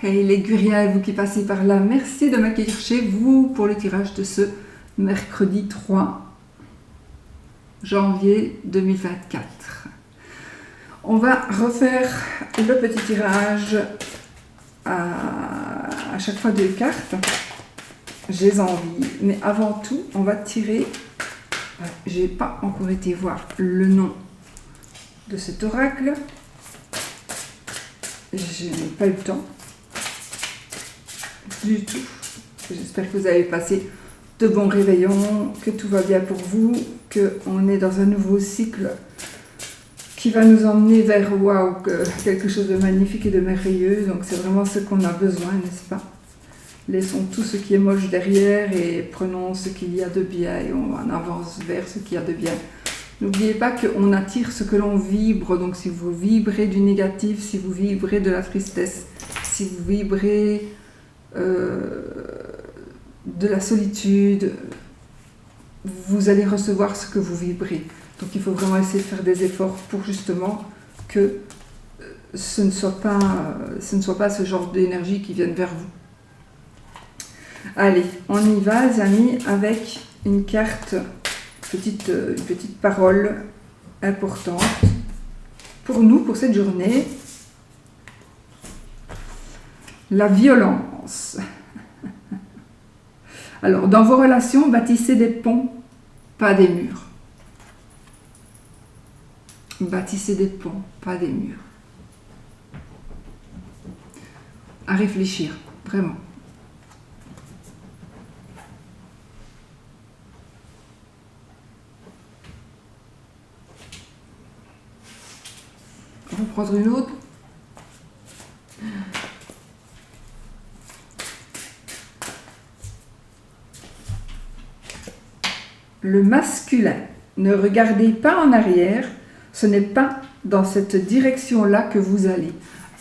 Hey les Guriens et vous qui passez par là, merci de m'accueillir chez vous pour le tirage de ce mercredi 3 janvier 2024. On va refaire le petit tirage à chaque fois 2 cartes. J'ai envie, mais avant tout, on va tirer. J'ai pas encore été voir le nom de cet oracle. Je n'ai pas eu le temps du tout. J'espère que vous avez passé de bons réveillons, que tout va bien pour vous, qu'on est dans un nouveau cycle qui va nous emmener vers waouh, quelque chose de magnifique et de merveilleux. Donc c'est vraiment ce qu'on a besoin, n'est-ce pas? Laissons tout ce qui est moche derrière et prenons ce qu'il y a de bien et on avance vers ce qu'il y a de bien. N'oubliez pas qu'on attire ce que l'on vibre, donc si vous vibrez du négatif, si vous vibrez de la tristesse, si vous vibrez de la solitude, vous allez recevoir ce que vous vibrez. Donc il faut vraiment essayer de faire des efforts pour justement que ce ne soit pas ce genre d'énergie qui vienne vers vous. Allez, on y va les amis avec une carte, une petite parole importante pour nous, pour cette journée. La violence. Alors, dans vos relations, bâtissez des ponts, pas des murs. Bâtissez des ponts, pas des murs. À réfléchir, vraiment. On va prendre une autre. Le masculin. Ne regardez pas en arrière, ce n'est pas dans cette direction-là que vous allez.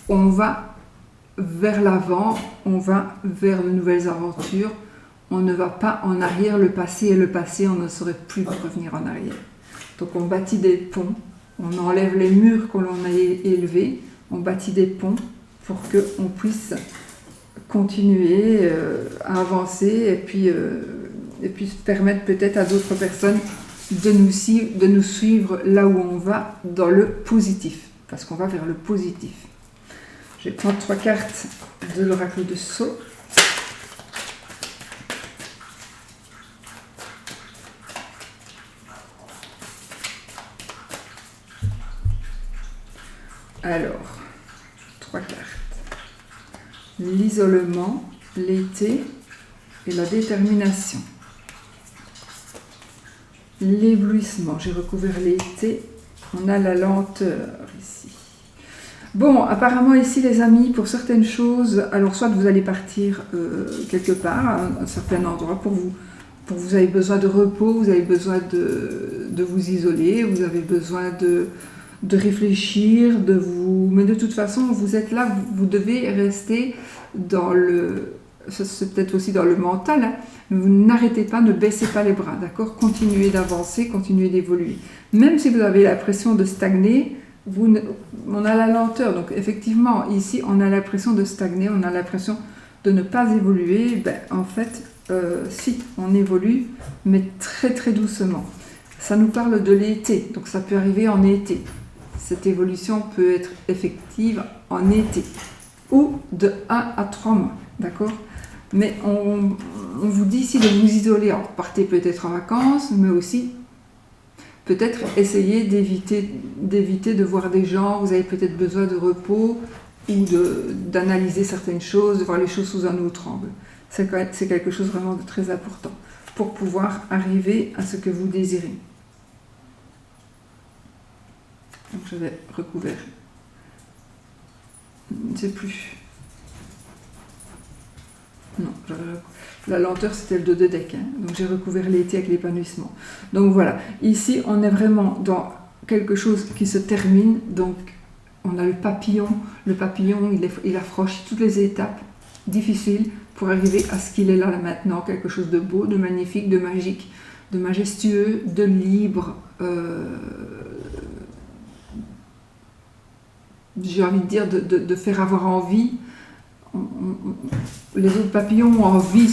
On va vers l'avant, on va vers de nouvelles aventures, on ne va pas en arrière. Le passé est le passé, on ne saurait plus revenir en arrière. Donc on bâtit des ponts, on enlève les murs que l'on a élevés, on bâtit des ponts pour qu'on puisse continuer à avancer et puis permettre peut-être à d'autres personnes de nous suivre là où on va dans le positif, parce qu'on va vers le positif. Je vais prendre 3 cartes de l'oracle de Sceaux. Alors, 3 cartes. L'isolement, l'été et la détermination. L'éblouissement, j'ai recouvert l'été, on a la lenteur ici. Bon, apparemment ici les amis, pour certaines choses, alors soit vous allez partir quelque part, à un certain endroit pour vous avez besoin de repos, vous avez besoin de vous isoler, vous avez besoin de réfléchir, mais de toute façon vous êtes là, vous devez rester dans c'est peut-être aussi dans le mental, hein. Vous n'arrêtez pas, ne baissez pas les bras, d'accord? Continuez d'avancer, continuez d'évoluer. Même si vous avez l'impression de stagner, on a la lenteur. Donc effectivement, ici, on a l'impression de stagner, on a l'impression de ne pas évoluer. En fait, si, on évolue, mais très très doucement. Ça nous parle de l'été, donc ça peut arriver en été. Cette évolution peut être effective en été ou de 1 à 3 mois, d'accord? Mais on vous dit ici de vous isoler. Alors, partez peut-être en vacances, mais aussi peut-être essayer d'éviter de voir des gens. Vous avez peut-être besoin de repos ou d'analyser certaines choses, de voir les choses sous un autre angle. C'est quelque chose vraiment de très important pour pouvoir arriver à ce que vous désirez. Donc je vais recouvrir. Je ne sais plus. Non, la lenteur c'était le dos de deck, hein. Donc j'ai recouvert l'été avec l'épanouissement. Donc voilà, ici on est vraiment dans quelque chose qui se termine, donc on a le papillon il a franchi toutes les étapes difficiles pour arriver à ce qu'il est là maintenant, quelque chose de beau, de magnifique, de magique, de majestueux, de libre, j'ai envie de dire de faire avoir envie les autres papillons ont envie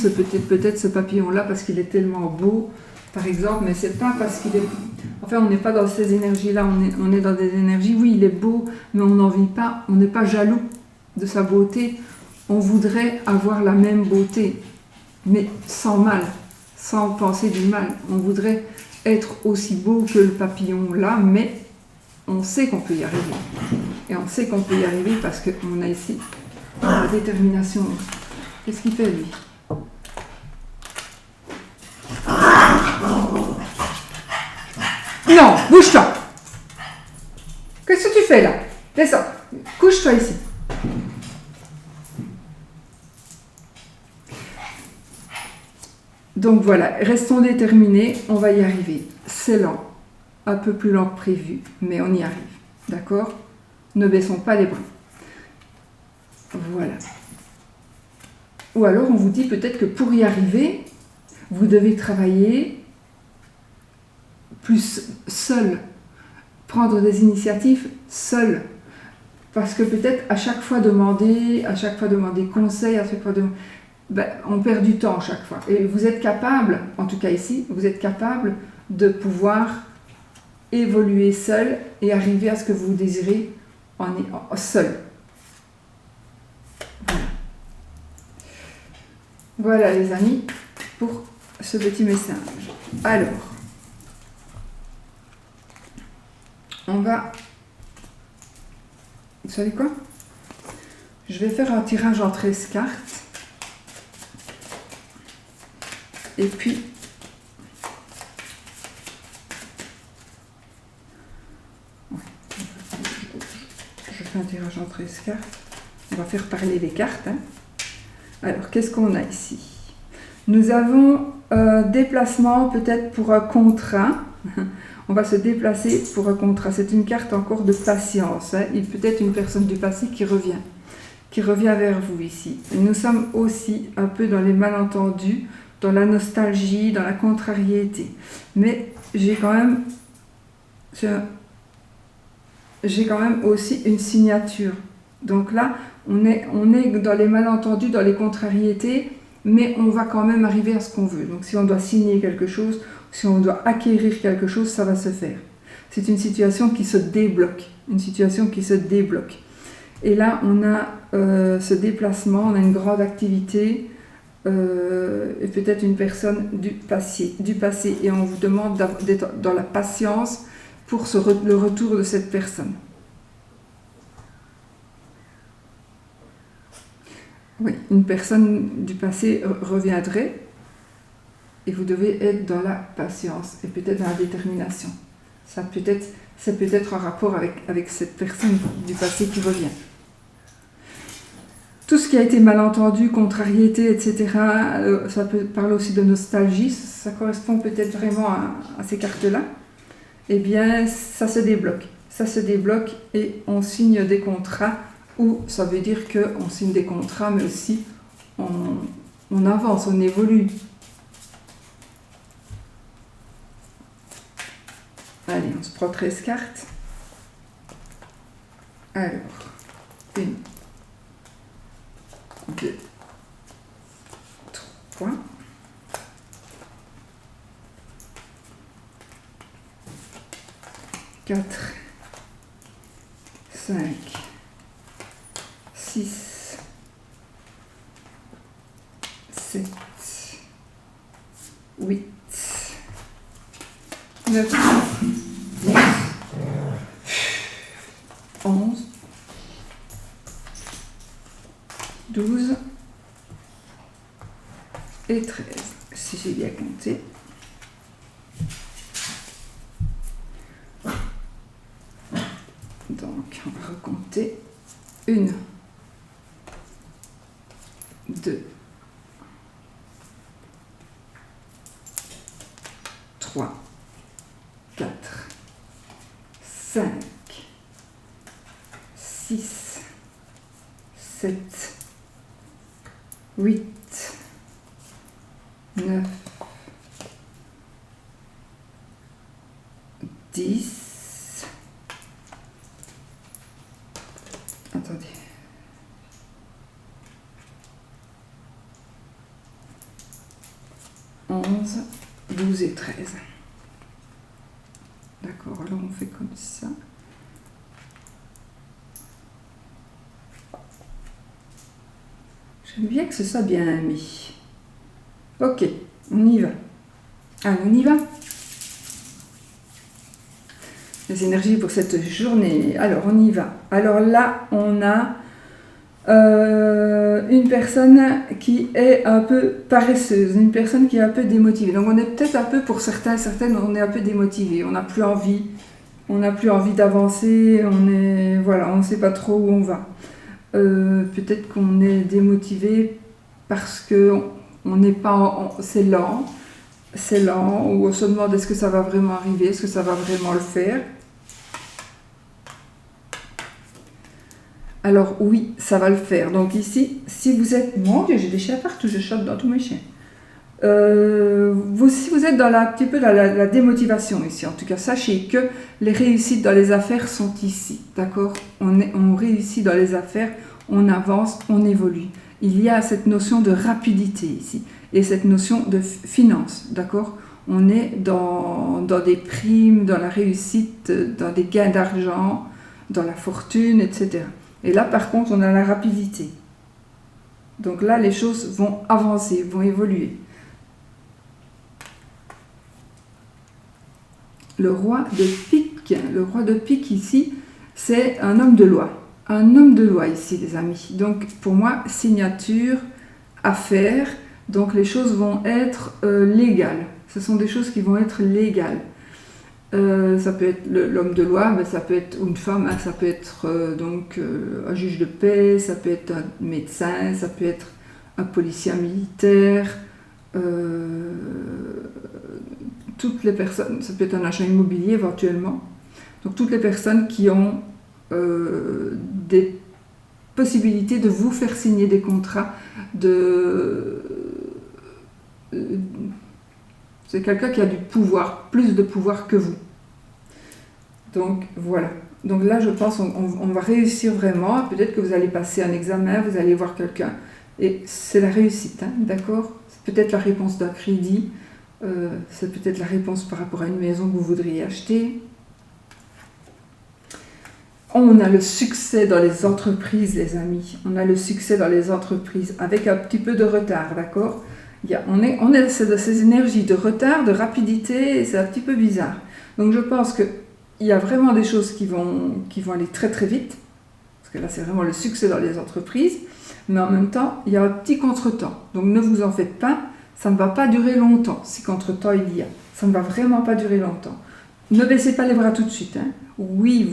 peut-être ce papillon-là parce qu'il est tellement beau, par exemple, mais c'est pas parce qu'il est... Enfin, on n'est pas dans ces énergies-là, on est dans des énergies, oui, il est beau, mais on n'en vit pas, on n'est pas jaloux de sa beauté. On voudrait avoir la même beauté, mais sans mal, sans penser du mal. On voudrait être aussi beau que le papillon-là, mais on sait qu'on peut y arriver. Et on sait qu'on peut y arriver parce qu'on a ici la détermination. Qu'est-ce qu'il fait, lui? Non, bouge-toi. Qu'est-ce que tu fais là? Descends, couche-toi ici. Donc voilà, restons déterminés, on va y arriver. C'est lent, un peu plus lent que prévu, mais on y arrive. D'accord? Ne baissons pas les bras. Voilà. Ou alors on vous dit peut-être que pour y arriver, vous devez travailler plus seul, prendre des initiatives seul. Parce que peut-être à chaque fois demander conseil, à chaque fois on perd du temps à chaque fois. Et vous êtes capable, en tout cas ici, vous êtes capable de pouvoir évoluer seul et arriver à ce que vous désirez seul. Voilà les amis, pour ce petit message. Alors, on va... Vous savez quoi? Je vais faire un tirage en 13 cartes. Et puis, je fais un tirage en 13 cartes. On va faire parler les cartes. Hein. Alors, qu'est-ce qu'on a ici? Nous avons déplacement peut-être pour un contrat. On va se déplacer pour un contrat. C'est une carte encore de patience. Hein. Il peut être une personne du passé qui revient vers vous ici. Et nous sommes aussi un peu dans les malentendus, dans la nostalgie, dans la contrariété. Mais j'ai quand même aussi une signature. Donc là, on est dans les malentendus, dans les contrariétés, mais on va quand même arriver à ce qu'on veut. Donc si on doit signer quelque chose, si on doit acquérir quelque chose, ça va se faire. C'est une situation qui se débloque. Et là, on a ce déplacement, on a une grande activité, et peut-être une personne du passé, et on vous demande d'être dans la patience pour le retour de cette personne. Oui, une personne du passé reviendrait et vous devez être dans la patience et peut-être dans la détermination. C'est peut-être un rapport avec cette personne du passé qui revient. Tout ce qui a été malentendu, contrariété, etc., ça peut parler aussi de nostalgie, ça correspond peut-être vraiment à ces cartes-là. Eh bien, ça se débloque et on signe des contrats, ou ça veut dire qu'on signe des contrats, mais aussi on avance, on évolue. Allez, on se prend 13 cartes. Alors, 1, 2, 3. 4, 5, 6, 7, 8, 9, 10, 11, 12 et 13, si j'ai bien compté. Donc, on va recompter. 1, 2, 3, 4, 5, 6, 7, 8, 9, 10. Attendez. 11, 12 et 13. D'accord, alors on fait comme ça. J'aime bien que ce soit bien mis. Ok, on y va. Allez, on y va. Les énergies pour cette journée. Alors, on y va. Alors là, on a une personne qui est un peu paresseuse, une personne qui est un peu démotivée. Donc, on est peut-être un peu, pour certains, certaines, on est un peu démotivé. On n'a plus envie. On n'a plus envie d'avancer. Voilà, on ne sait pas trop où on va. Peut-être qu'on est démotivé parce que on n'est pas, c'est lent, ou on se demande est-ce que ça va vraiment arriver, est-ce que ça va vraiment le faire. Alors oui, ça va le faire. Donc ici, si vous êtes, mon Dieu, j'ai des chiens partout, je chope dans tous mes chiens. Si vous êtes un petit peu dans la démotivation ici, en tout cas, sachez que les réussites dans les affaires sont ici, d'accord ? On réussit dans les affaires, on avance, on évolue. Il y a cette notion de rapidité ici, et cette notion de finance, d'accord ? On est dans des primes, dans la réussite, dans des gains d'argent, dans la fortune, etc. Et là, par contre, on a la rapidité. Donc là, les choses vont avancer, vont évoluer. Le roi de pique. Le roi de pique ici, c'est un homme de loi. Un homme de loi ici, les amis. Donc pour moi, signature, affaire. Donc les choses vont être légales. Ce sont des choses qui vont être légales. Ça peut être l'homme de loi, mais ça peut être une femme, hein, ça peut être un juge de paix, ça peut être un médecin, ça peut être un policier militaire. Toutes les personnes, ça peut être un agent immobilier éventuellement, donc toutes les personnes qui ont des possibilités de vous faire signer des contrats, c'est quelqu'un qui a du pouvoir, plus de pouvoir que vous. Donc voilà, donc là je pense on va réussir vraiment, peut-être que vous allez passer un examen, vous allez voir quelqu'un, et c'est la réussite, hein, d'accord ? C'est peut-être la réponse d'un crédit, c'est peut-être la réponse par rapport à une maison que vous voudriez acheter. On a le succès dans les entreprises, les amis. On a le succès dans les entreprises avec un petit peu de retard, d'accord ? On est de ces énergies de retard, de rapidité, et c'est un petit peu bizarre. Donc je pense qu'il y a vraiment des choses qui vont aller très très vite, parce que là c'est vraiment le succès dans les entreprises, mais en même temps, il y a un petit contretemps. Donc ne vous en faites pas. Ça ne va pas durer longtemps, si qu'entre-temps il y a. Ça ne va vraiment pas durer longtemps. Ne baissez pas les bras tout de suite. Hein. Oui,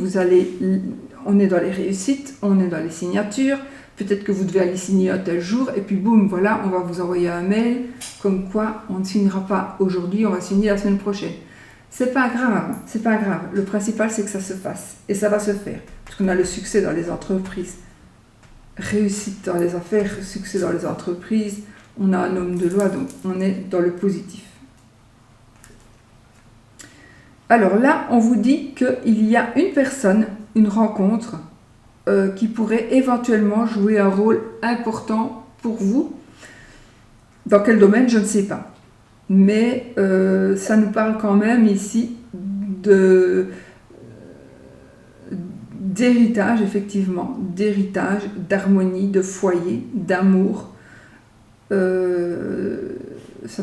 on est dans les réussites, on est dans les signatures. Peut-être que vous devez aller signer un tel jour, et puis boum, voilà, on va vous envoyer un mail, comme quoi on ne signera pas aujourd'hui, on va signer la semaine prochaine. C'est pas grave, c'est pas grave. Le principal, c'est que ça se fasse, et ça va se faire. Parce qu'on a le succès dans les entreprises, réussite dans les affaires, succès dans les entreprises. On a un homme de loi, donc on est dans le positif. Alors là, on vous dit qu'il y a une personne, une rencontre, qui pourrait éventuellement jouer un rôle important pour vous. Dans quel domaine, je ne sais pas. Mais ça nous parle quand même ici d'héritage, effectivement, d'héritage, d'harmonie, de foyer, d'amour. Ça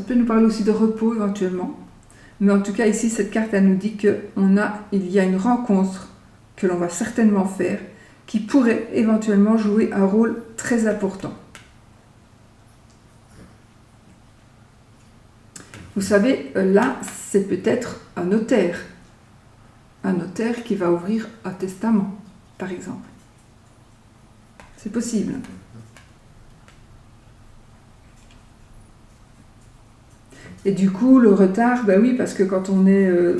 peut nous parler aussi de repos éventuellement, mais en tout cas ici cette carte elle nous dit qu'il y a une rencontre que l'on va certainement faire qui pourrait éventuellement jouer un rôle très important. Vous savez, là c'est peut-être un notaire qui va ouvrir un testament par exemple, c'est possible. Et du coup, le retard, ben oui, parce que quand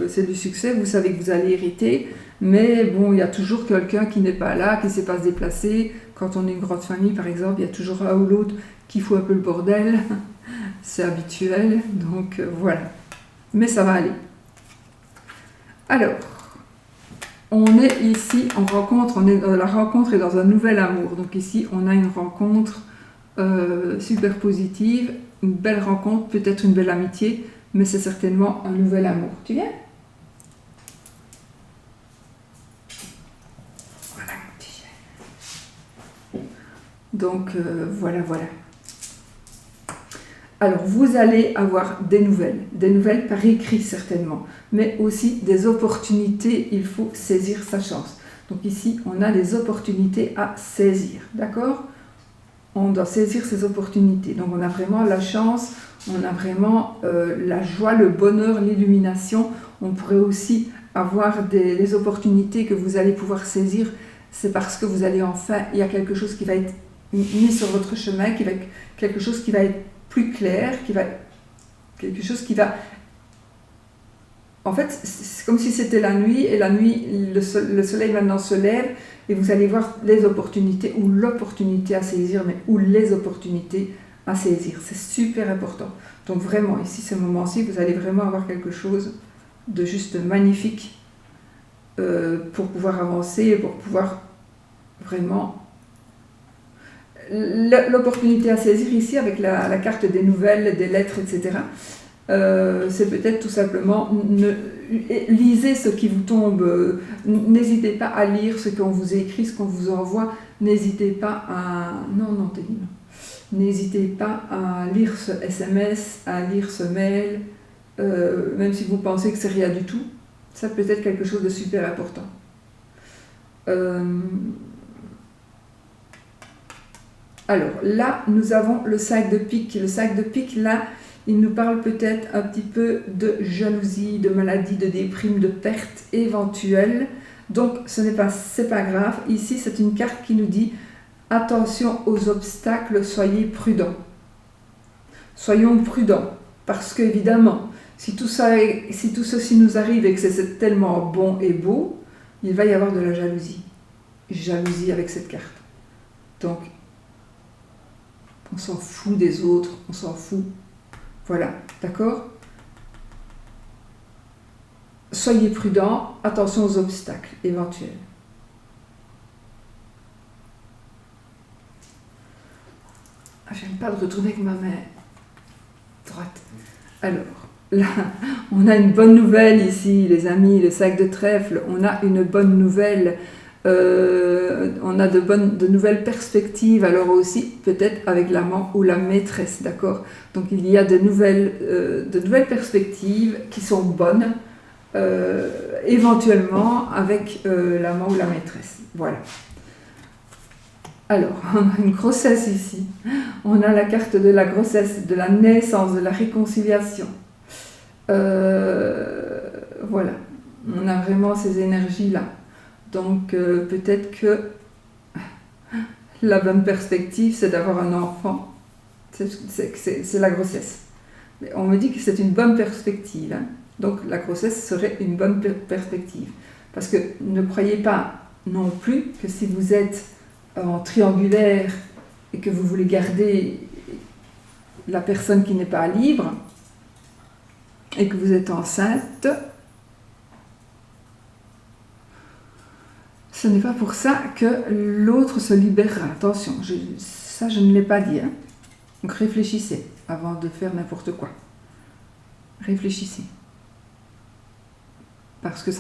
c'est du succès, vous savez que vous allez hériter, mais bon, il y a toujours quelqu'un qui n'est pas là, qui ne sait pas se déplacer. Quand on est une grande famille, par exemple, il y a toujours un ou l'autre qui fout un peu le bordel. C'est habituel, donc voilà. Mais ça va aller. Alors, on est ici en rencontre, la rencontre est dans un nouvel amour. Donc ici, on a une rencontre super positive, une belle rencontre, peut-être une belle amitié, mais c'est certainement un nouvel amour. Tu viens? Voilà mon petit chien. Donc voilà. Alors vous allez avoir des nouvelles par écrit certainement, mais aussi des opportunités, il faut saisir sa chance. Donc ici on a des opportunités à saisir, d'accord? On doit saisir ces opportunités. Donc on a vraiment la chance, on a vraiment la joie, le bonheur, l'illumination. On pourrait aussi avoir les opportunités que vous allez pouvoir saisir. C'est parce que vous allez enfin, il y a quelque chose qui va être mis sur votre chemin, quelque chose qui va être plus clair, quelque chose qui va... En fait, c'est comme si c'était la nuit, et la nuit, le soleil maintenant se lève, et vous allez voir les opportunités, ou l'opportunité à saisir, mais ou les opportunités à saisir. C'est super important. Donc vraiment, ici, ce moment-ci, vous allez vraiment avoir quelque chose de juste magnifique pour pouvoir avancer, et pour pouvoir vraiment... L'opportunité à saisir ici, avec la carte des nouvelles, des lettres, etc., c'est peut-être tout simplement lisez ce qui vous tombe, n'hésitez pas à lire ce qu'on vous écrit, ce qu'on vous envoie, n'hésitez pas à n'hésitez pas à lire ce SMS, à lire ce mail, même si vous pensez que c'est rien du tout, ça peut être quelque chose de super important. Alors là, nous avons le sac de pique. Le sac de pique, là, il nous parle peut-être un petit peu de jalousie, de maladie, de déprime, de perte éventuelle. Donc, c'est pas grave. Ici, c'est une carte qui nous dit « Attention aux obstacles, soyez prudents ». Soyons prudents, parce qu'évidemment, si tout ceci nous arrive et que c'est tellement bon et beau, il va y avoir de la jalousie. Jalousie avec cette carte. Donc, on s'en fout des autres, on s'en fout. Voilà, d'accord? Soyez prudents, attention aux obstacles éventuels. J'aime pas de retourner avec ma main droite. Alors, là, on a une bonne nouvelle ici, les amis, le sac de trèfle, on a une bonne nouvelle. On a de nouvelles perspectives, alors aussi peut-être avec l'amant ou la maîtresse, d'accord? Donc il y a de nouvelles perspectives qui sont bonnes, éventuellement avec l'amant ou la maîtresse. Voilà. Alors, on a une grossesse ici. On a la carte de la grossesse, de la naissance, de la réconciliation. Voilà. On a vraiment ces énergies-là. Donc peut-être que la bonne perspective, c'est d'avoir un enfant. C'est la grossesse. Mais on me dit que c'est une bonne perspective. Hein. Donc la grossesse serait une bonne perspective. Parce que ne croyez pas non plus que si vous êtes en triangulaire et que vous voulez garder la personne qui n'est pas libre et que vous êtes enceinte, ce n'est pas pour ça que l'autre se libérera. Attention, ça je ne l'ai pas dit. Hein. Donc réfléchissez avant de faire n'importe quoi. Réfléchissez. Parce que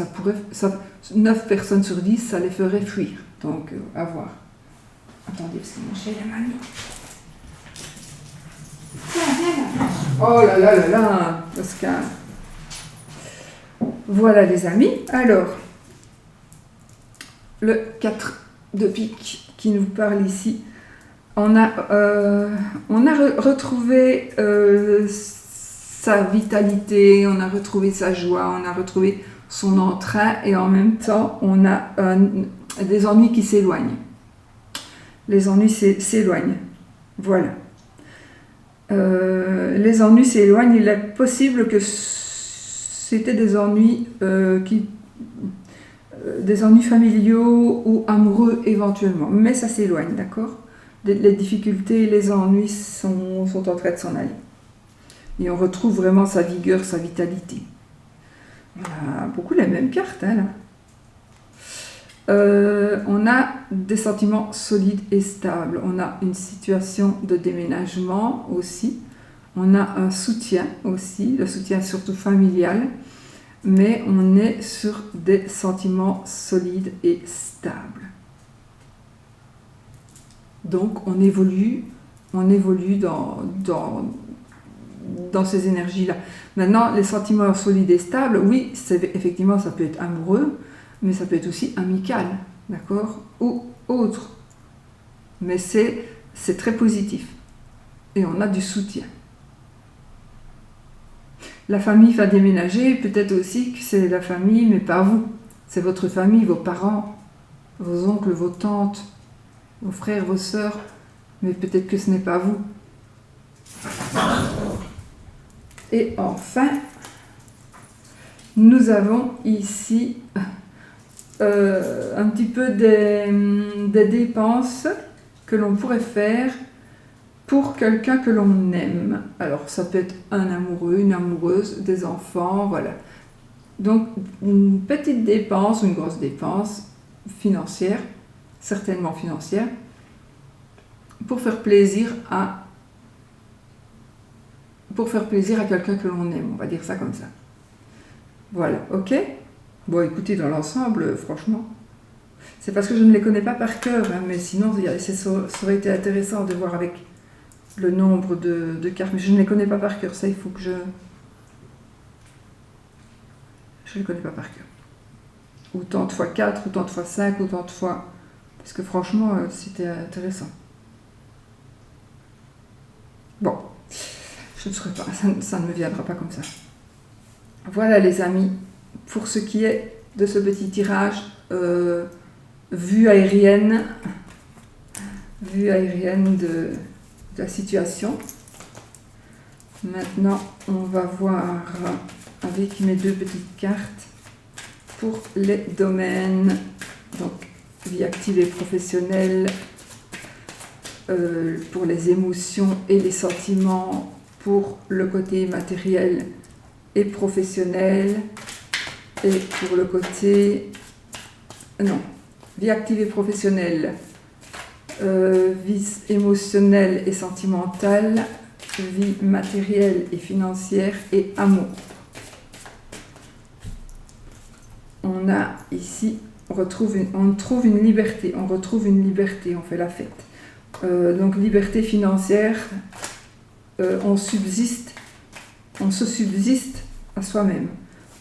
9 personnes sur 10, ça les ferait fuir. Donc, à voir. Attendez, parce que mon chien est mal. Viens là. Oh là là là là, Oscar. Voilà les amis. Alors, le 4 de pique qui nous parle ici, on a retrouvé sa vitalité, on a retrouvé sa joie, on a retrouvé son entrain et en même temps on a des ennuis qui s'éloignent. Les ennuis s'éloignent. Voilà. Les ennuis s'éloignent. Il est possible que c'était des ennuis des ennuis familiaux ou amoureux éventuellement, mais ça s'éloigne, d'accord? Les difficultés, les ennuis sont en train de s'en aller. Et on retrouve vraiment sa vigueur, sa vitalité. On a beaucoup les mêmes cartes, hein, là. On a des sentiments solides et stables. On a une situation de déménagement aussi. On a un soutien aussi, le soutien surtout familial. Mais on est sur des sentiments solides et stables. Donc on évolue dans ces énergies-là. Maintenant, les sentiments solides et stables, oui, effectivement, ça peut être amoureux, mais ça peut être aussi amical, d'accord, ou autre. Mais c'est très positif. Et on a du soutien. La famille va déménager, peut-être aussi que c'est la famille, mais pas vous. C'est votre famille, vos parents, vos oncles, vos tantes, vos frères, vos sœurs, mais peut-être que ce n'est pas vous. Et enfin, nous avons ici un petit peu des dépenses que l'on pourrait faire pour quelqu'un que l'on aime. Alors ça peut être un amoureux, une amoureuse, des enfants, voilà. Donc une petite dépense ou une grosse dépense financière, certainement financière, pour faire plaisir à quelqu'un que l'on aime, on va dire ça comme ça. Voilà, ok? Bon, écoutez, dans l'ensemble, franchement, c'est parce que je ne les connais pas par cœur, hein, mais sinon, ça aurait été intéressant de voir avec le nombre de cartes, mais je ne les connais pas par cœur, ça, il faut que je ne les connais pas par cœur. Autant de fois 4, autant de fois 5, autant de fois... Parce que franchement, c'était intéressant. Bon, je ne saurais pas, ça ne me viendra pas comme ça. Voilà les amis, pour ce qui est de ce petit tirage, vue aérienne de la situation. Maintenant, on va voir avec mes deux petites cartes pour les domaines, donc vie active et professionnelle, pour les émotions et les sentiments, pour le côté matériel et professionnel, et pour le côté... Non, vie active et professionnelle, vie émotionnelle et sentimentale, vie matérielle et financière et amour. On a ici, on trouve une liberté, on fait la fête. Donc liberté financière, on se subsiste à soi-même.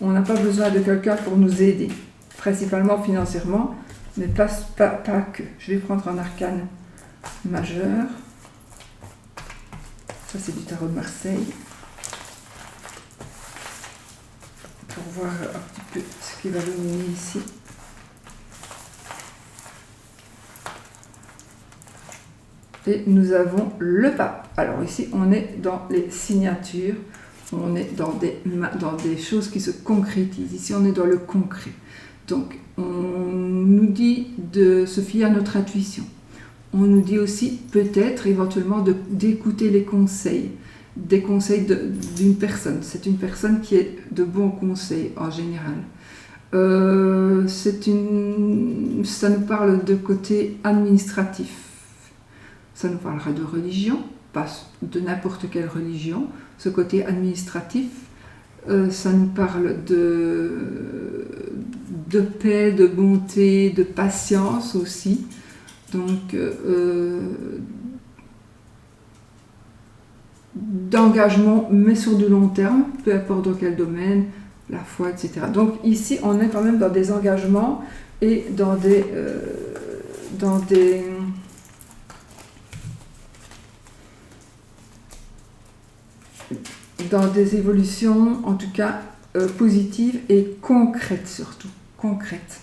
On n'a pas besoin de quelqu'un pour nous aider, principalement financièrement, mais pas que. Je vais prendre un arcane majeur. Ça, c'est du tarot de Marseille. Pour voir un petit peu ce qui va dominer ici. Et nous avons le pape. Alors ici, on est dans les signatures, on est dans des choses qui se concrétisent. Ici, on est dans le concret. Donc, on nous dit de se fier à notre intuition. On nous dit aussi, peut-être, éventuellement, d'écouter les conseils, des conseils d'une personne. C'est une personne qui est de bons conseils, en général. Ça nous parle de côté administratif. Ça nous parlera de religion, pas de n'importe quelle religion. Ce côté administratif, ça nous parle de paix, de bonté, de patience aussi. Donc, d'engagement, mais sur du long terme, peu importe dans quel domaine, la foi, etc. Donc ici, on est quand même dans des engagements et dans des évolutions, en tout cas positives et concrètes surtout. Concrètes.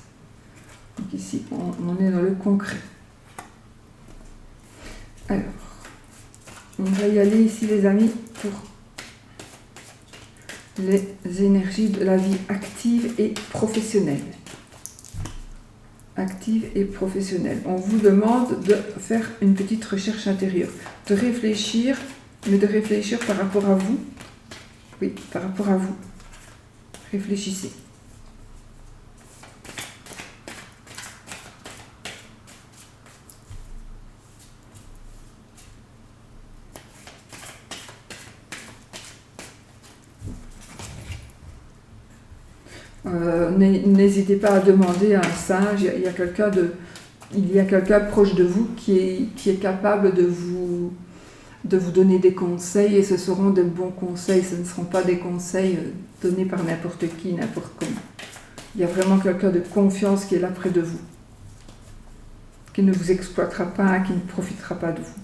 Donc ici, on est dans le concret. Alors, on va y aller ici les amis pour les énergies de la vie active et professionnelle. Active et professionnelle. On vous demande de faire une petite recherche intérieure, de réfléchir, mais de réfléchir par rapport à vous. Oui, par rapport à vous. Réfléchissez. N'hésitez pas à demander à un sage, il y a quelqu'un proche de vous qui est capable de vous donner des conseils, et ce seront de bons conseils, ce ne seront pas des conseils donnés par n'importe qui, n'importe comment. Il y a vraiment quelqu'un de confiance qui est là près de vous, qui ne vous exploitera pas, qui ne profitera pas de vous.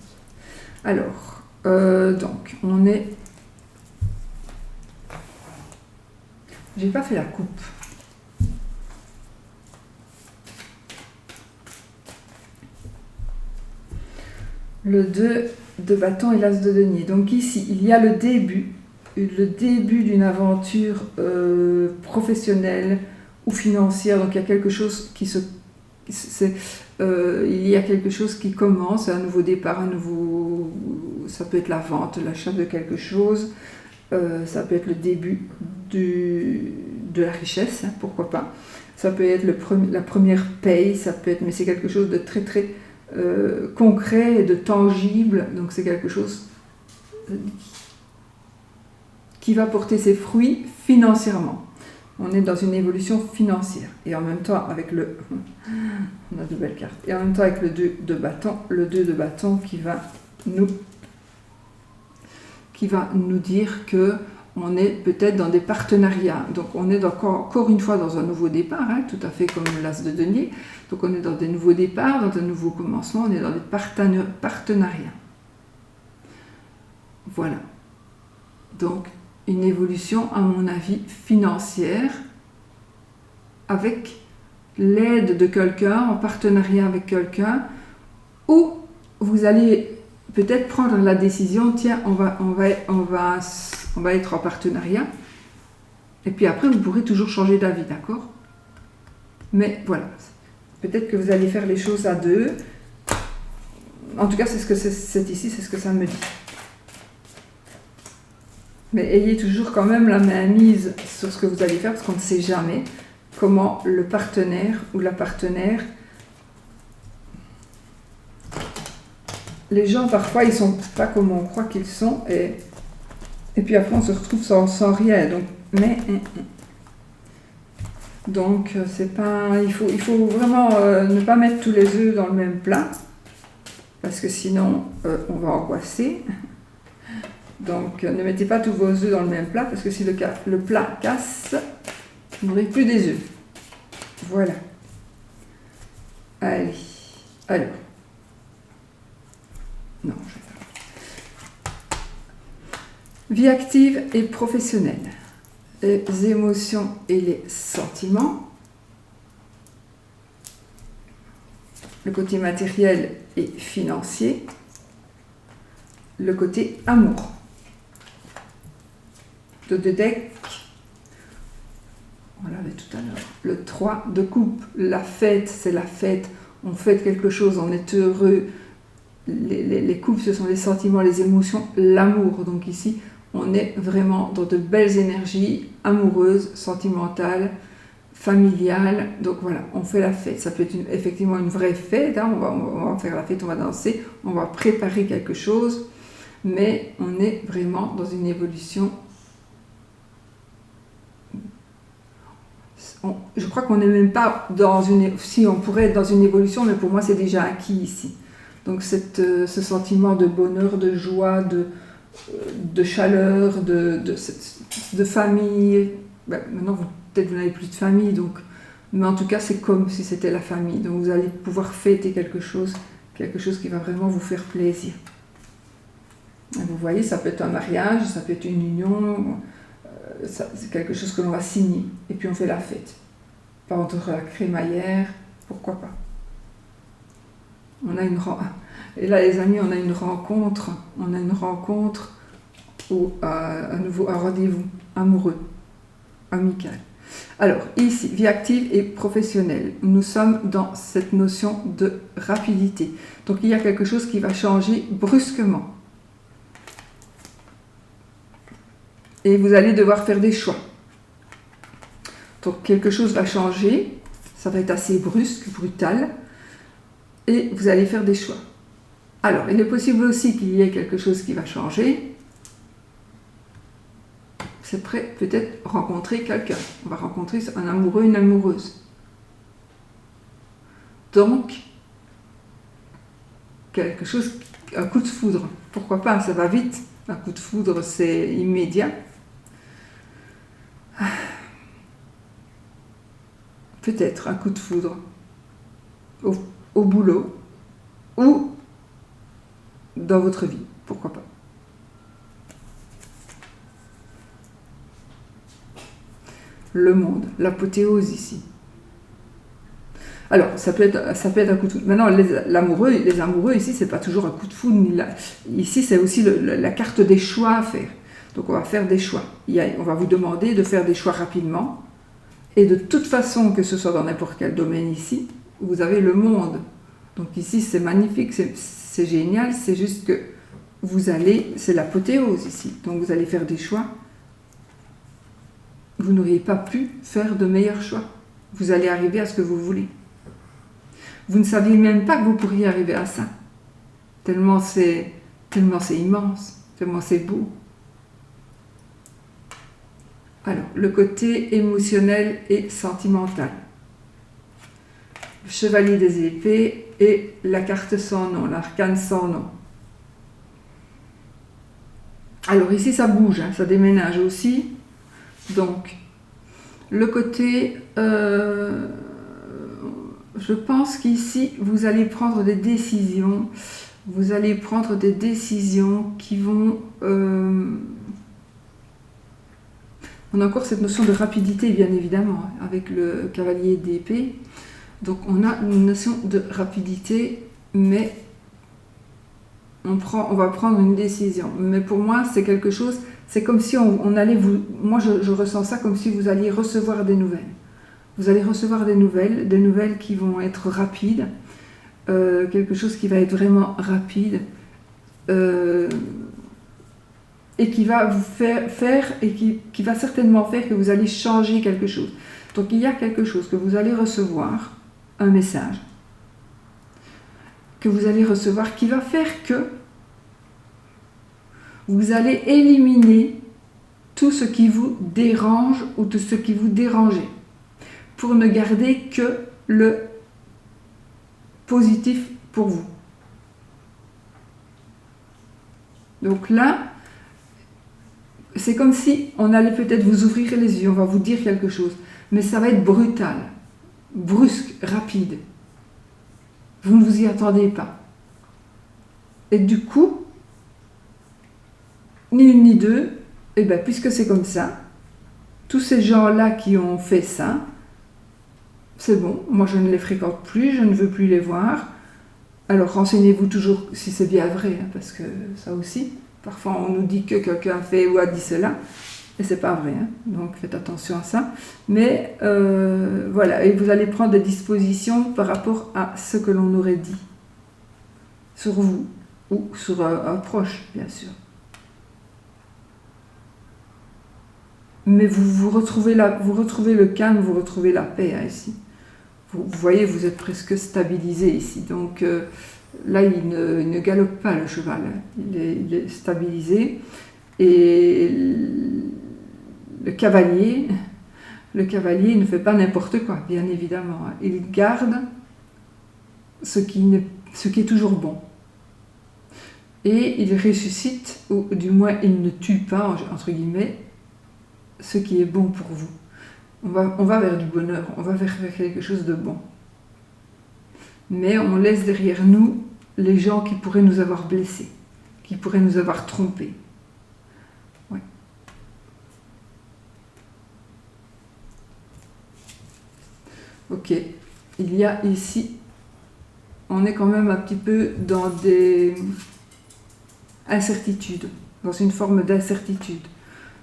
Alors, donc, on est... J'ai pas fait la coupe. Le 2 de bâton et l'as de denier. Donc ici, il y a le début d'une aventure professionnelle ou financière. Donc il y a quelque chose il y a quelque chose qui commence, un nouveau départ, ça peut être la vente, l'achat de quelque chose, ça peut être le début de la richesse, hein, pourquoi pas. Ça peut être la première paye, ça peut être, mais c'est quelque chose de très très concret et de tangible, donc c'est quelque chose qui va porter ses fruits financièrement. On est dans une évolution financière, et en même temps avec on a de belles cartes, et en même temps avec le 2 de bâton qui va nous dire que on est peut-être dans des partenariats. Donc on est encore une fois dans un nouveau départ, hein, tout à fait comme l'as de denier. Donc on est dans des nouveaux départs, dans un nouveau commencement, on est dans des partenariats. Voilà. Donc une évolution, à mon avis, financière, avec l'aide de quelqu'un, en partenariat avec quelqu'un, où vous allez peut-être prendre la décision, tiens, on va être en partenariat, et puis après vous pourrez toujours changer d'avis, d'accord? Mais voilà, peut-être que vous allez faire les choses à deux. En tout cas, c'est ce que ça me dit. Mais ayez toujours quand même la main mise sur ce que vous allez faire, parce qu'on ne sait jamais comment le partenaire ou la partenaire... Les gens, parfois, ils ne sont pas comme on croit qu'ils sont, et puis après, on se retrouve sans rien. Donc, c'est pas... Il faut vraiment ne pas mettre tous les œufs dans le même plat, parce que sinon, on va angoisser. Donc, ne mettez pas tous vos œufs dans le même plat, parce que si le plat casse, vous n'aurez plus des œufs. Voilà. Allez. Alors. Non, je vais faire. Vie active et professionnelle. Les émotions et les sentiments. Le côté matériel et financier. Le côté amour. Le 2 deck, on l'avait tout à l'heure. Le 3 de coupe, la fête, c'est la fête. On fête quelque chose, on est heureux. Les coupes, ce sont les sentiments, les émotions, l'amour. Donc ici, on est vraiment dans de belles énergies amoureuses, sentimentales, familiales. Donc voilà, on fait la fête. Ça peut être effectivement une vraie fête, hein. On va faire la fête, on va danser, on va préparer quelque chose. Mais on est vraiment dans une évolution. Je crois qu'on n'est même pas dans une... Si, on pourrait être dans une évolution, mais pour moi, c'est déjà acquis ici. Donc ce sentiment de bonheur, de joie, de chaleur, de famille. Ben, maintenant, peut-être vous n'avez plus de famille, donc... mais en tout cas, c'est comme si c'était la famille. Donc vous allez pouvoir fêter quelque chose qui va vraiment vous faire plaisir. Vous voyez, ça peut être un mariage, ça peut être une union, c'est quelque chose que l'on va signer. Et puis on fait la fête. Par entre la crémaillère, pourquoi pas. Et là, les amis, on a une rencontre ou à nouveau un rendez-vous amoureux, amical. Alors, ici, vie active et professionnelle. Nous sommes dans cette notion de rapidité. Donc, il y a quelque chose qui va changer brusquement. Et vous allez devoir faire des choix. Donc, quelque chose va changer. Ça va être assez brusque, brutal. Et vous allez faire des choix. Alors, il est possible aussi qu'il y ait quelque chose qui va changer c'est prêt peut-être rencontrer quelqu'un. On va rencontrer un amoureux, une amoureuse. Donc, quelque chose, un coup de foudre. Pourquoi pas, ça va vite. Un coup de foudre, c'est immédiat. Peut-être un coup de foudre au boulot ou dans votre vie. Pourquoi pas. Le monde, l'apothéose ici. Alors, ça peut être un coup de foudre. Maintenant, les amoureux ici, c'est pas toujours un coup de foudre. Ici, c'est aussi la carte des choix à faire. Donc, on va faire des choix. On va vous demander de faire des choix rapidement. Et de toute façon, que ce soit dans n'importe quel domaine ici, vous avez le monde. Donc ici, c'est magnifique, c'est génial. C'est juste que c'est l'apothéose ici. Donc vous allez faire des choix. Vous n'auriez pas pu faire de meilleurs choix. Vous allez arriver à ce que vous voulez. Vous ne saviez même pas que vous pourriez arriver à ça. Tellement c'est immense, tellement c'est beau. Alors, le côté émotionnel et sentimental. Le chevalier des épées et la carte sans nom, l'arcane sans nom. Alors ici, ça bouge, ça déménage aussi. Donc, le côté... je pense qu'ici, vous allez prendre des décisions. Vous allez prendre des décisions qui vont... On a encore cette notion de rapidité, bien évidemment, avec le cavalier d'épée. Donc on a une notion de rapidité, mais on va prendre une décision. Mais pour moi, c'est quelque chose, c'est comme si on allait vous... Moi, je ressens ça comme si vous alliez recevoir des nouvelles. Vous allez recevoir des nouvelles qui vont être rapides, quelque chose qui va être vraiment rapide, et qui va vous faire et qui va certainement faire que vous allez changer quelque chose. Donc il y a quelque chose que vous allez recevoir, un message, que vous allez recevoir qui va faire que vous allez éliminer tout ce qui vous dérange ou tout ce qui vous dérangeait, pour ne garder que le positif pour vous. Donc là, c'est comme si on allait peut-être vous ouvrir les yeux, on va vous dire quelque chose, mais ça va être brutal, brusque, rapide. Vous ne vous y attendez pas. Et du coup, ni une ni deux, et bien puisque c'est comme ça, tous ces gens-là qui ont fait ça, c'est bon, moi je ne les fréquente plus, je ne veux plus les voir. Alors renseignez-vous toujours si c'est bien vrai, parce que ça aussi... Parfois, on nous dit que quelqu'un fait ou a dit cela, et c'est pas vrai, donc faites attention à ça. Mais voilà, et vous allez prendre des dispositions par rapport à ce que l'on aurait dit sur vous, ou sur un proche, bien sûr. Mais vous retrouvez le calme, vous retrouvez la paix ici. Vous voyez, vous êtes presque stabilisé ici, donc... Là, il ne galope pas le cheval, il est stabilisé. Et le cavalier ne fait pas n'importe quoi, bien évidemment. Il garde ce qui est toujours bon. Et il ressuscite, ou du moins il ne tue pas, entre guillemets, ce qui est bon pour vous. On va vers du bonheur, on va vers quelque chose de bon. Mais on laisse derrière nous les gens qui pourraient nous avoir blessés, qui pourraient nous avoir trompés. Ouais. Ok, il y a ici, on est quand même un petit peu dans des incertitudes, dans une forme d'incertitude.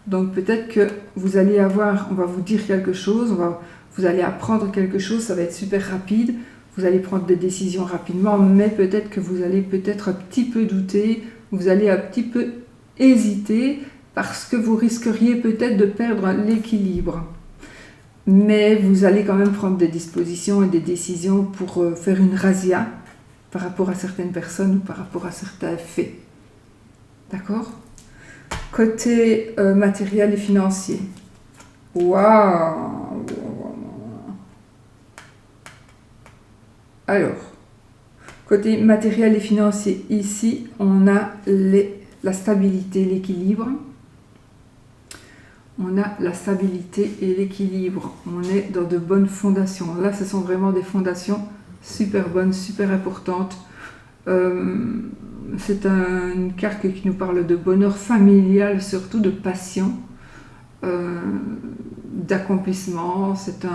Donc peut-être que vous allez avoir, on va vous dire quelque chose, vous allez apprendre quelque chose, ça va être super rapide. Vous allez prendre des décisions rapidement, mais peut-être que vous allez peut-être un petit peu douter, vous allez un petit peu hésiter, parce que vous risqueriez peut-être de perdre l'équilibre. Mais vous allez quand même prendre des dispositions et des décisions pour faire une razzia par rapport à certaines personnes ou par rapport à certains faits. D'accord ? Côté matériel et financier. Waouh! Alors, côté matériel et financier, ici, on a la stabilité, l'équilibre. On a la stabilité et l'équilibre. On est dans de bonnes fondations. Là, ce sont vraiment des fondations super bonnes, super importantes. C'est une carte qui nous parle de bonheur familial, surtout de passion, d'accomplissement. C'est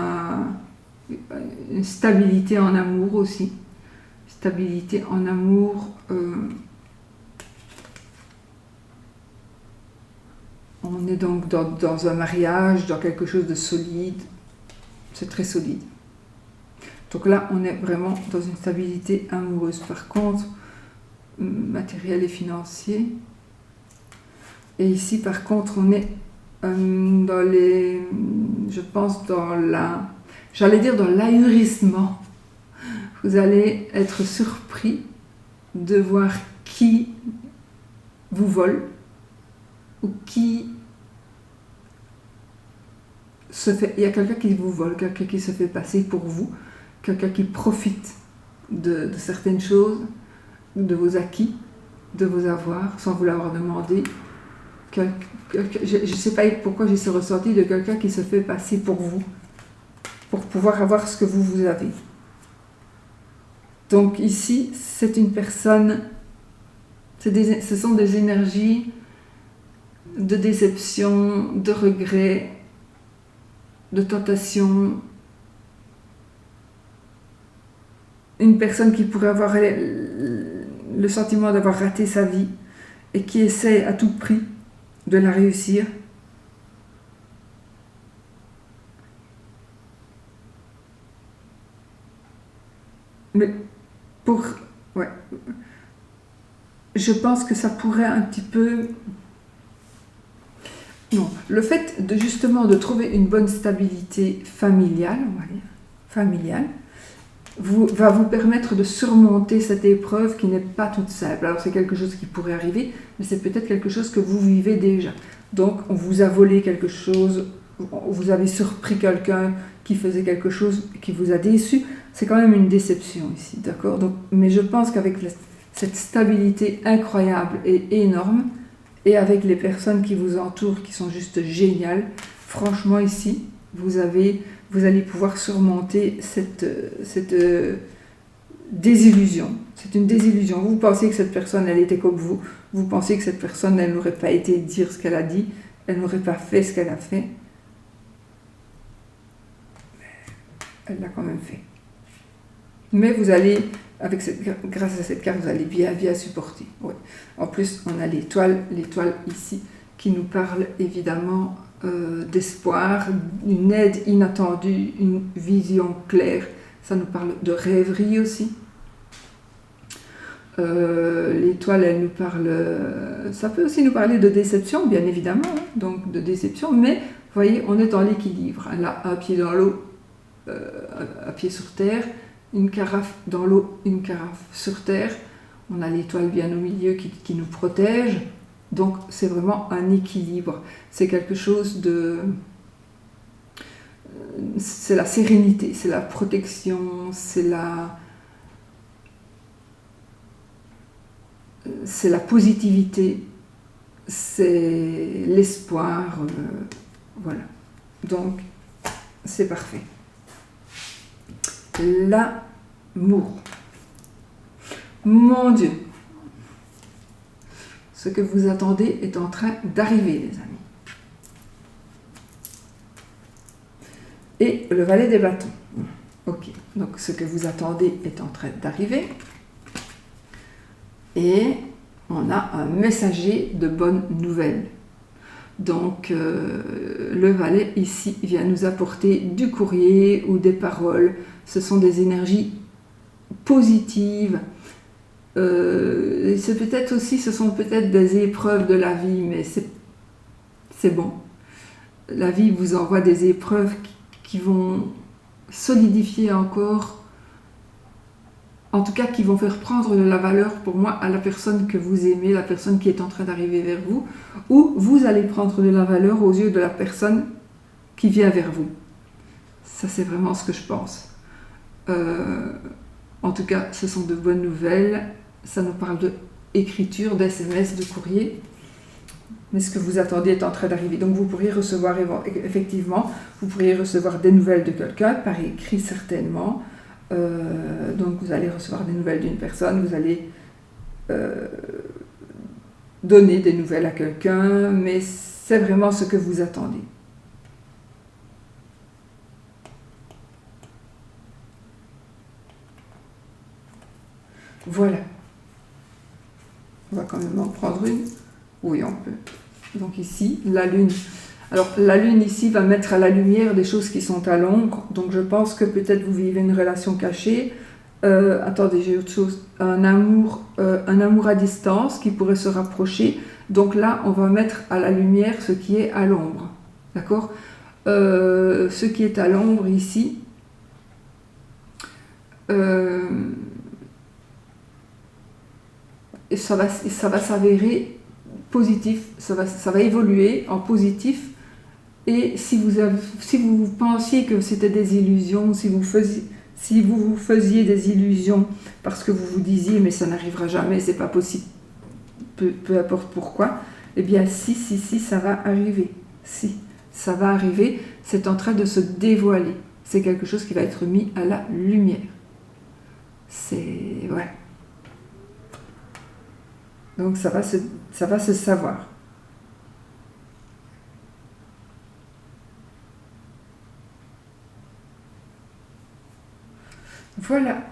une stabilité en amour aussi. Stabilité en amour. On est donc dans un mariage, dans quelque chose de solide. C'est très solide. Donc là, on est vraiment dans une stabilité amoureuse. Par contre, matériel et financier. Et ici, par contre, on est je pense, j'allais dire dans l'ahurissement. Vous allez être surpris de voir qui vous vole ou qui se fait. Il y a quelqu'un qui vous vole, quelqu'un qui se fait passer pour vous, quelqu'un qui profite de certaines choses, de vos acquis, de vos avoirs, sans vous l'avoir demandé. Je ne sais pas pourquoi j'ai ce ressenti de quelqu'un qui se fait passer pour vous, pour pouvoir avoir ce que vous avez. Donc ici, c'est une personne, ce sont des énergies de déception, de regret, de tentation. Une personne qui pourrait avoir le sentiment d'avoir raté sa vie et qui essaie à tout prix de la réussir. Mais je pense que ça pourrait un petit peu... Non, le fait de trouver une bonne stabilité familiale, on va dire, va vous permettre de surmonter cette épreuve qui n'est pas toute simple. Alors c'est quelque chose qui pourrait arriver, mais c'est peut-être quelque chose que vous vivez déjà. Donc on vous a volé quelque chose, vous avez surpris quelqu'un qui faisait quelque chose qui vous a déçu. C'est quand même une déception ici, d'accord? Donc, mais je pense qu'avec cette stabilité incroyable et énorme, et avec les personnes qui vous entourent, qui sont juste géniales, franchement ici, vous allez pouvoir surmonter cette désillusion. C'est une désillusion. Vous pensez que cette personne, elle était comme vous. Vous pensez que cette personne, elle n'aurait pas été dire ce qu'elle a dit. Elle n'aurait pas fait ce qu'elle a fait. Elle l'a quand même fait. Mais vous allez, grâce à cette carte, vous allez bien supporter. Ouais. En plus, on a l'étoile ici, qui nous parle évidemment d'espoir, une aide inattendue, une vision claire. Ça nous parle de rêverie aussi. L'étoile, elle nous parle... ça peut aussi nous parler de déception, bien évidemment, hein, donc de déception, mais vous voyez, on est dans l'équilibre. Elle a un pied dans l'eau, un pied sur terre, une carafe dans l'eau, une carafe sur terre. On a l'étoile bien au milieu qui nous protège. Donc c'est vraiment un équilibre. C'est quelque chose de... C'est la sérénité, c'est la protection, c'est la positivité, c'est l'espoir. Voilà. Donc c'est parfait. L'amour. Mon Dieu. Ce que vous attendez est en train d'arriver, les amis. Et le valet des bâtons. Ok, donc ce que vous attendez est en train d'arriver. Et on a un messager de bonnes nouvelles. Donc le valet ici vient nous apporter du courrier ou des paroles. Ce sont des énergies positives. Ce sont peut-être des épreuves de la vie, mais c'est bon. La vie vous envoie des épreuves qui vont solidifier encore en tout cas qui vont faire prendre de la valeur pour moi à la personne que vous aimez, la personne qui est en train d'arriver vers vous, ou vous allez prendre de la valeur aux yeux de la personne qui vient vers vous. Ça, c'est vraiment ce que je pense. En tout cas, ce sont de bonnes nouvelles. Ça nous parle d'écriture, d'SMS, de courrier. Mais ce que vous attendiez est en train d'arriver. Donc vous pourriez recevoir, effectivement, vous pourriez recevoir des nouvelles de quelqu'un, par écrit certainement. Donc vous allez recevoir des nouvelles d'une personne, vous allez donner des nouvelles à quelqu'un, mais c'est vraiment ce que vous attendez. Voilà. On va quand même en prendre une. Oui, on peut. Donc ici, la lune. Alors la lune ici va mettre à la lumière des choses qui sont à l'ombre. Donc je pense que peut-être vous vivez une relation cachée. Attendez, j'ai autre chose. Un amour à distance qui pourrait se rapprocher. Donc là, on va mettre à la lumière ce qui est à l'ombre. D'accord ? Ce qui est à l'ombre ici. Et ça va s'avérer positif, ça va évoluer en positif. Et si vous pensiez que c'était des illusions, si vous vous faisiez des illusions parce que vous vous disiez mais ça n'arrivera jamais, c'est pas possible, peu importe pourquoi, eh bien si, ça va arriver. Si, ça va arriver, c'est en train de se dévoiler. C'est quelque chose qui va être mis à la lumière. C'est... ouais. Donc ça va se savoir. Voilà.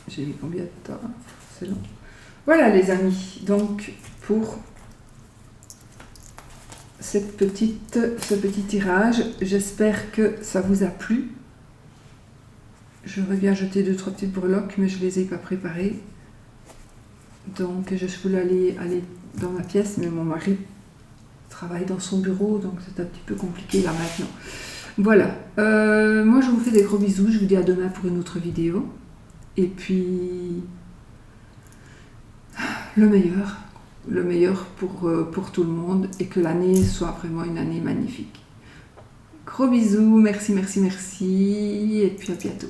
J'ai mis combien de temps? C'est long. Voilà les amis. Donc pour ce petit tirage, j'espère que ça vous a plu. J'aurais bien jeté 2-3 petites breloques, mais je ne les ai pas préparées. Donc je voulais aller dans ma pièce, mais mon mari travaille dans son bureau, donc c'est un petit peu compliqué là maintenant. Voilà, moi je vous fais des gros bisous, je vous dis à demain pour une autre vidéo. Et puis, le meilleur pour tout le monde, et que l'année soit vraiment une année magnifique. Gros bisous, merci, et puis à bientôt.